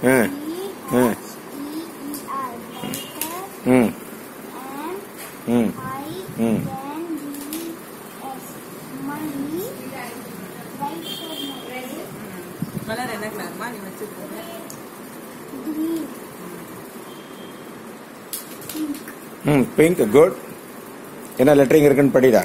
Colour என்ன கலர்மா நீ வச்சிருக்க? பிங்க். குட். என்ன லெட்டரிங் இருக்குன்னு படிடா.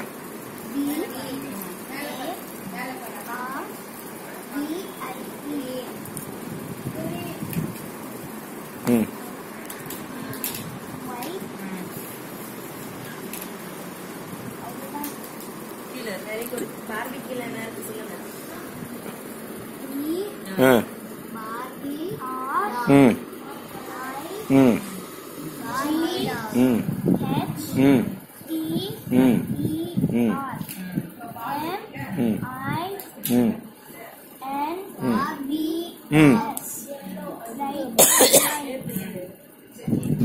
Very good. பார்பி கீழ என்ன இருக்கு சொல்லுங்க.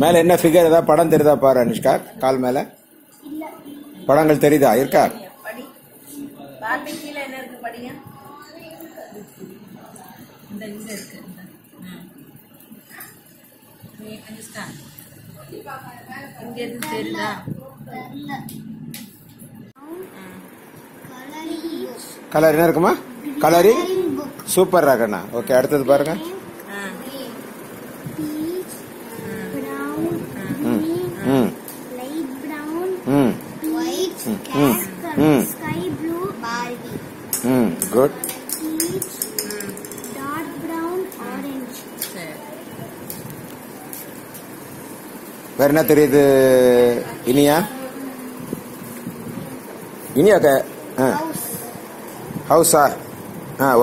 மேல என்ன ஃபிகர் ஏதாவது படம் தெரியுதா பாரு அனுஷ்கா. கால் மேல படங்கள் தெரியுதா? இருக்கா? பார்பி கீழ என்ன இருக்கு படிங்க. இந்த இருக்கு. நீ அண்டர்ஸ்டாண்ட். இங்க எது தெரியுதா? கலர் என்ன இருக்குமா? கலரிங். சூப்பர் ராகண்ணா. ஓகே, அடுத்தது பாருங்க. குட். வேற என்ன தெரியுது இனியா? இனியா ஹவுஸா?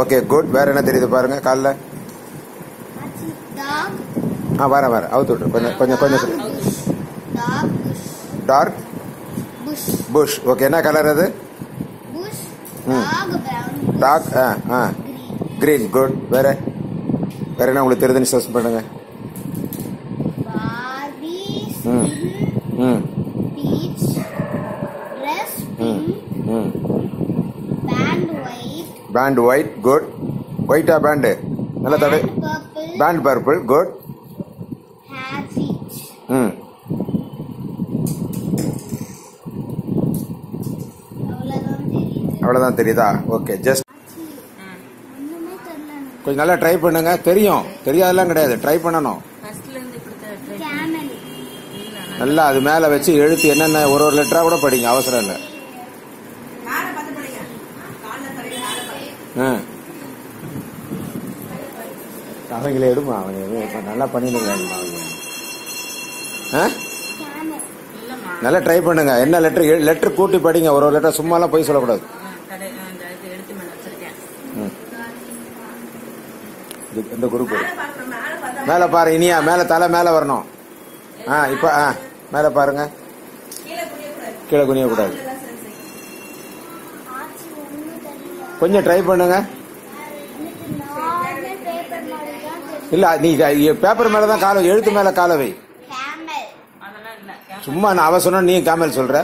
Okay good. வேற என்ன தெரியுது பாருங்க கால்ல. வர அவுத்து விட்டு கொஞ்சம். Dark bush. ஓகே, என்ன கலர் அது? Dark green. குட். வேற என்ன உங்களுக்கு தெரியுதுன்னு சர்ச் பண்ணுங்க. Pant white. குட். ஒயிட்டா பேண்ட்? நல்ல தடை. Pant purple. குட். அவ்வளவுதான் தெரியுதா? ஓகே, ஜஸ்ட் கொஞ்சம் நல்லா ட்ரை பண்ணுங்க. தெரியும், தெரியாதெல்லாம் கிடையாது. ட்ரை பண்ணணும் நல்லா. அது மேல வச்சு எழுத்து என்னென்ன ஒரு லெட்டரா கூட படிங்க, அவசரம் இல்லை. அவங்களே எடுமா, அவங்க நல்லா பண்ணிடுங்க. நல்லா ட்ரை பண்ணுங்க. என்ன லெட்டர் கூட்டி படிங்க. ஒரு லெட்டர் சும்மாலாம் போய் சொல்லக்கூடாது. இந்த குரூப் மேல பாரு இனியா. மேல தலை மேல வரணும். இப்ப மேல பாருங்க. கீழே குனிய கூடாது. கொஞ்சம் ட்ரை பண்ணுங்க. இல்ல நீ பேப்பர் மேலதான் கால, எழுத்து மேல கால வை. சும்மா நான் அவ சொன்ன நீ கேமல் சொல்ற.